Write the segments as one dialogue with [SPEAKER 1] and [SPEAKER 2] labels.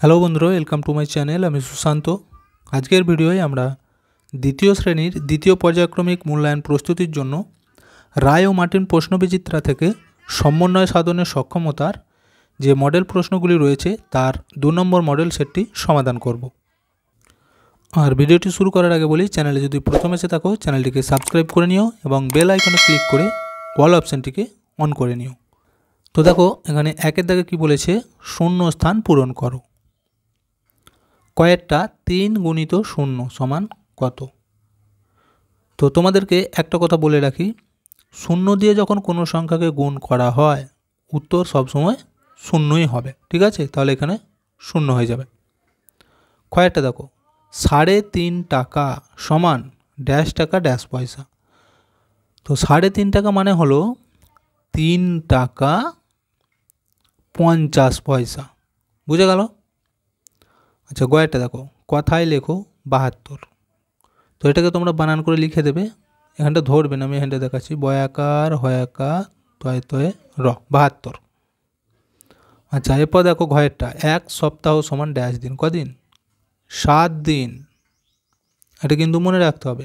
[SPEAKER 1] Hello বন্ধুরা, welcome to my channel. আমি সুশান্ত। আজকের ভিডিওয় আমরা দ্বিতীয় শ্রেণীর দ্বিতীয় পর্যায়ক্রমিক মূল্যায়ন প্রস্তুতির জন্য রায় ও মার্টিন প্রশ্নবিচিত্রা থেকে সমন্বয় সাধনের সক্ষমতার যে মডেল প্রশ্নগুলি রয়েছে তার 2 নম্বর মডেল সেটটি সমাধান করব। আর ভিডিওটি শুরু করার আগে বলি, চ্যানেলে যদি প্রথম এসে থাকো চ্যানেলটিকে সাবস্ক্রাইব করে নিও এবং বেল আইকনে ক্লিক করে অল অপশানটিকে অন করে নিও। তো দেখো এখানে একের দাগে কী বলেছে, শূন্য স্থান পূরণ করো। কয়েকটা 3 গুণিত 0 সমান কত? তো তোমাদেরকে একটা কথা বলে রাখি, 0 দিয়ে যখন কোনো সংখ্যাকে গুণ করা হয় উত্তর সবসময় শূন্যই হবে, ঠিক আছে? তাহলে এখানে 0 হয়ে যাবে। কয়েকটা দেখো, 3.5 টাকা সমান ড্যাশ টাকা ড্যাশ পয়সা। তো 3.5 টাকা মানে হলো 3 টাকা 50 পয়সা, বুঝে গেল? আচ্ছা, গয়েরটা দেখো, কথায় লেখো 72। তো এটাকে তোমরা বানান করে লিখে দেবে, এখানটা ধরবে না, আমি এখানটা দেখাচ্ছি, বয়াকার হয়াকার তয় তয়ে র 72। আচ্ছা, এরপর দেখো ঘয়েরটা, 1 সপ্তাহ সমান ড্যাশ দিন। কদিন? 7 দিন। এটা কিন্তু মনে রাখতে হবে।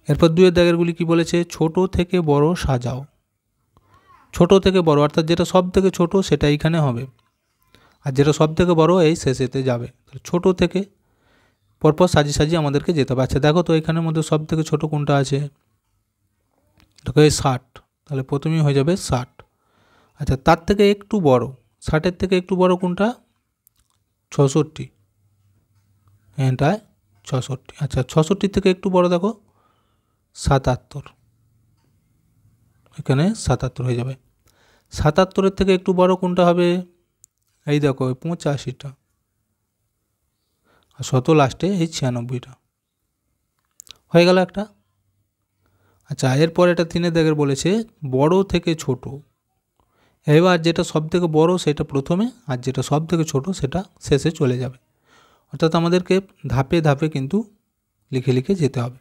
[SPEAKER 1] এরপর 2 এর দাগেরগুলি কি বলেছে, ছোট থেকে বড় সাজাও। ছোট থেকে বড় অর্থাৎ যেটা সব থেকে ছোট সেটা এইখানে হবে, আর যেটা সব থেকে বড় এই শেষেতে যাবে। ছোট থেকে পরপর সাজিয়ে সাজিয়ে আমাদেরকে যেতে হবে। আচ্ছা দেখো তো এখানের মধ্যে সব থেকে ছোটো কোনটা আছে? দেখো এই 60, তাহলে প্রথমেই হয়ে যাবে 60। আচ্ছা, তার থেকে একটু বড়, 60-এর থেকে একটু বড় কোনটা? 66, এটায় 66। আচ্ছা, 66 থেকে একটু বড় দেখো 77, এখানে 77 হয়ে যাবে। 77-এর থেকে একটু বড় কোনটা হবে? এই দেখো 85টা, আর 100 লাস্টে এই 96টা হয়ে গেল একটা। আচ্ছা, এরপর এটা 3 দাগের বলেছে বড় থেকে ছোট। এবার যেটা সব থেকে বড় সেটা প্রথমে, আর যেটা সব থেকে ছোট সেটা শেষে চলে যাবে। অর্থাৎ আমাদেরকে ধাপে ধাপে কিন্তু লিখে লিখে যেতে হবে।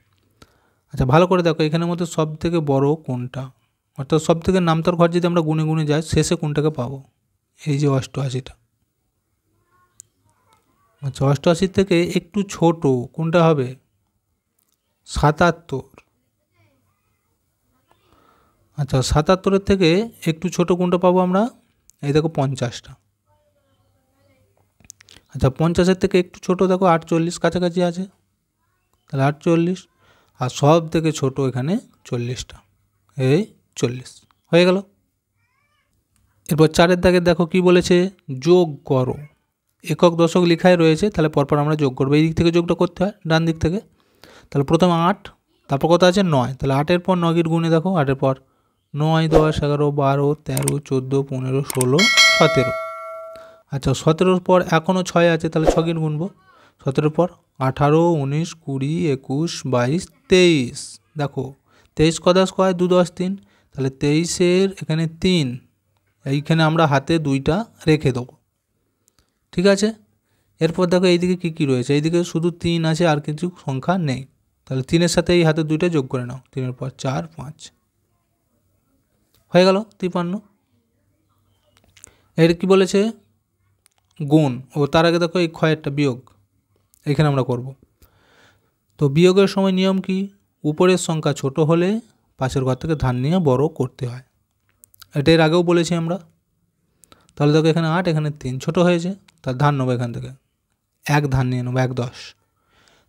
[SPEAKER 1] আচ্ছা, ভালো করে দেখো এখানের মধ্যে সব থেকে বড় কোনটা, অর্থাৎ সব থেকে নামতার ঘর যদি আমরা গুনে গুনে যাই শেষে কোনটাকে পাবো? এই যে 88টা। আচ্ছা, 88 থেকে একটু ছোট কোনটা হবে? 77। আচ্ছা, 77-এর থেকে একটু ছোট কোনটা পাবো আমরা? এই দেখো 50টা। আচ্ছা, 50-এর থেকে একটু ছোট দেখো 48, কাছাকাছি আছে, তাহলে 48। আর সব থেকে ছোট এখানে 40টা, এই 40 হয়ে গেল। এরপর 4-এর দাগে দেখো কি বলেছে, যোগ করো। একক দশক লেখায় রয়েছে, তাহলে পরপর আমরা যোগ করবো। এই দিক থেকে যোগটা করতে হয়, ডান দিক থেকে। তাহলে প্রথমে 8, তারপর কত আছে 9, তাহলে 8-এর পর 9 গুণে দেখো, 8-এর পর 9, 10, 11, 12, 13, 14, 15, 16, 17। আচ্ছা, 17-এর পর এখনও 6 আছে, তাহলে 6 গুনবো। 17-এর পর 18, 19, 20, 21, 22, 23। দেখো 23 ক 10 কয় 2 10 3, তাহলে 23-এর এখানে 3, এইখানে আমরা হাতে 2টা রেখে দেবো, ঠিক আছে? এরপর দেখো এইদিকে কী কী রয়েছে, এইদিকে শুধু 3 আছে, আর কিছু সংখ্যা নেই। তাহলে 3-এর সাথে এই হাতে 2টা যোগ করে নাও, 3-এর পর 4, 5 হয়ে গেল 53। এর কি বলেছে, গুণ। ও তার আগে দেখো এই ক্ষয়েরটা বিয়োগ, এখানে আমরা করব। তো বিয়োগের সময় নিয়ম কি? উপরের সংখ্যা ছোট হলে পাশের ঘর থেকে ধান নিয়ে বড় করতে হয়, এটা এর আগেও বলেছি আমরা। তাহলে দেখো এখানে 8, এখানে 3, ছোট হয়েছে, তাহলে ধান নেবো এখান থেকে, 1 ধান নিয়ে নেবো, 1 10।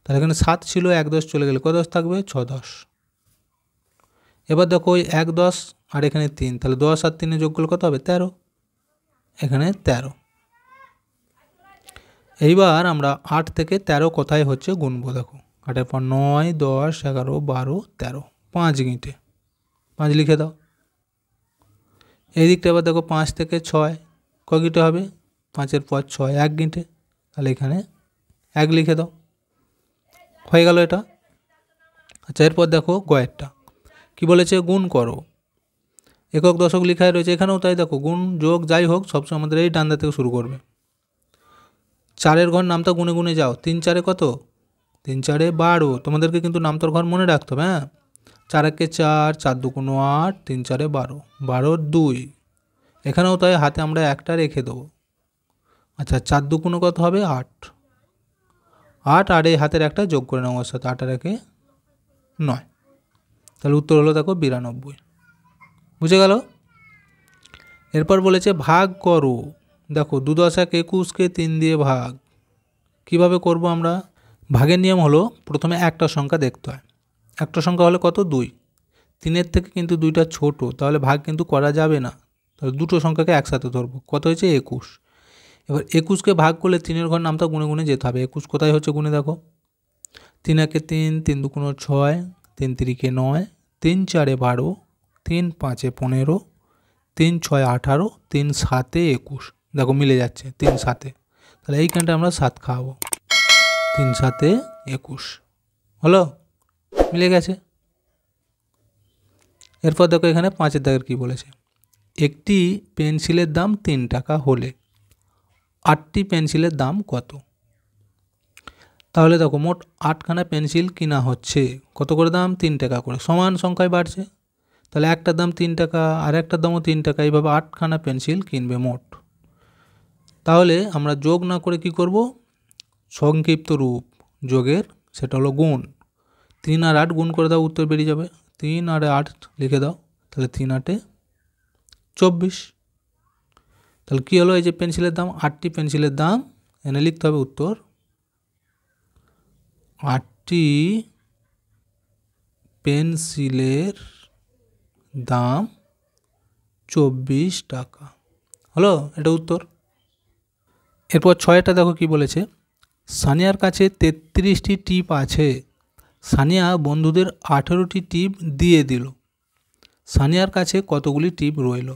[SPEAKER 1] তাহলে এখানে 7 ছিল, 1 10 চলে গেলে কত 10 থাকবে? 6 10। এবার দেখো ওই 1 10 আর এখানে 3, তাহলে 10 আর 3 যোগ করলে কত হবে? 13, এখানে 13। এইবার আমরা 8 থেকে 13 কোথায় হচ্ছে গুনবো, দেখো 8-এর পর 9, 10, 11, 12, 13, 5 গিঁটে, 5 লিখে দাও। এই দিকটা এবার দেখো 5 থেকে 6 ক গিঁটে হবে? 5-এর পর 6, 1 গিঁটে, তাহলে এখানে 1 লিখে দাও, হয়ে গেল এটা। আচ্ছা, এরপর দেখো গয়েরটা কি বলেছে, গুণ করো। একক দশক লেখায় রয়েছে, এখানেও তাই। দেখো গুণ যোগ যাই হোক সবসময় আমাদের এই ডান্ডা থেকে শুরু করবে। 4-এর ঘর নামতা গুনে গুনে যাও, 3 4-এ কত? 3 4-এ 12। তোমাদেরকে কিন্তু নামতার ঘর মনে রাখতে হবে, হ্যাঁ। 4 1-এ 4, 4 2 8, 3 4-এ 12, 12 2। এখানেও তাই হাতে আমরা একটা রেখে দেবো, আচ্ছা 4 দুগুণে কত হবে 8, 8 আর এই হাতের একটা যোগ করে নেব ওর সাথে, 8 আর 1 9, তাহলে উত্তর হলো দেখো 92। বুঝে গেল? এরপর বলেছে ভাগ করো। দেখো 2 × 21কে 3 দিয়ে ভাগ। কিভাবে করব আমরা? ভাগের নিয়ম হলো প্রথমে একটা সংখ্যা দেখতে হয়। একটা সংখ্যা হলে কত 2, 3-এর থেকে কিন্তু 2টা ছোট, তাহলে ভাগ কিন্তু করা যাবে না। তাহলে দুটো সংখ্যাকে একসাথে ধরবো। কত হয়েছে 21। এবার 21কে ভাগ করলে 3-এর ঘর নামটা গুনে গুনে যেতে হবে। 21 কোথায় হচ্ছে গুনে দেখো, 3 × 1 = 3, 3 × 2 = 6, 3 × 3 = 9, 3 × 4 = 12, 3 × 5 = 15, 3 × 6 = 18, 3 × 7 = 21। দেখো মিলে যাচ্ছে 3 × 7। তাহলে এইখানটা আমরা 7 খাওয়াবো। 3 × 7 = 21 হলো, মিলে গেছে। এরপর দেখো এখানে 5-এর দাগের কী বলেছে, একটি পেন্সিলের দাম 3 টাকা হলে 8টি পেন্সিলের দাম কত? তাহলে দেখো মোট 8খানা পেন্সিল কিনা হচ্ছে, কত করে দাম 3 টাকা করে, সমান সংখ্যায় বাড়ছে। তাহলে একটার দাম 3 টাকা আর একটার দামও 3 টাকা, এইভাবে 8খানা পেন্সিল কিনবে মোট। তাহলে আমরা যোগ না করে কি করব, সংক্ষিপ্ত রূপ যোগের, সেটা হলো গুণ। 3 আর 8 গুণ করে দাও, উত্তর বেরিয়ে যাবে। 3 আর 8 লিখে দাও, তাহলে 3 × 8 = 24। তাহলে কী হলো, এই যে পেন্সিলের দাম, 8টি পেন্সিলের দাম, এনে লিখতে হবে উত্তর 8টি পেন্সিলের দাম 24 টাকা হলো, এটা উত্তর। এরপর 6টা দেখো কি বলেছে, সানিয়ার কাছে 33টি টিপ আছে, সানিয়া বন্ধুদের 18টি টিপ দিয়ে দিল, সানিয়ার কাছে কতগুলি টিপ রইল?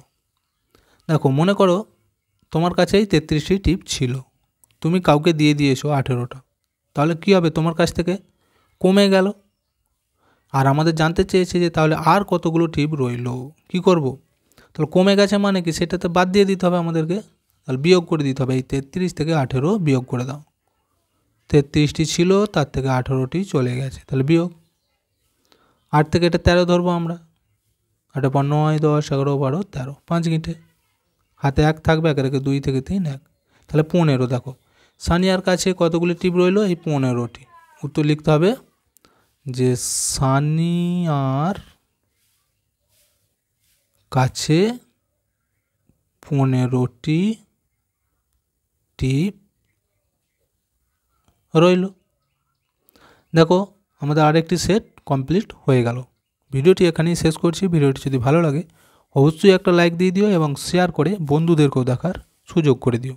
[SPEAKER 1] দেখো মনে করো তোমার কাছেই 33টি টিপ ছিল, তুমি কাউকে দিয়ে দিয়েছো 18টা, তাহলে কী হবে, তোমার কাছ থেকে কমে গেল। আর আমাদের জানতে চেয়েছে যে তাহলে আর কতগুলো টিপ রইল, কি করব? তাহলে কমে গেছে মানে কি, সেটাতে বাদ দিয়ে দিতে হবে আমাদেরকে, তাহলে বিয়োগ করে দিতে হবে। এই 33 থেকে 18 বিয়োগ করে দাও। 33টি ছিল, তার থেকে 18টি চলে গেছে, তাহলে বিয়োগ। 8 থেকে এটা 13 ধরবো আমরা, 8 × 5 = 9, 10, 11, 12, 13, 5 গিঁটে, হাতে 1 থাকবে, 1 রেখে 2 থেকে 3 1, তাহলে 15। দেখো সানিয়ার কাছে কতগুলি টিপ রইল, এই 15টি। উত্তর লিখতে হবে যে সানিয়ার কাছে 15টি টিপ রইল। দেখো আমাদের আরেকটি সেট কমপ্লিট হয়ে গেল। ভিডিওটি এখানেই শেষ করছি। ভিডিওটি যদি ভালো লাগে অবশ্যই একটা লাইক দিয়ে দিও এবং শেয়ার করে বন্ধুদেরকেও দেখার সুযোগ করে দিও।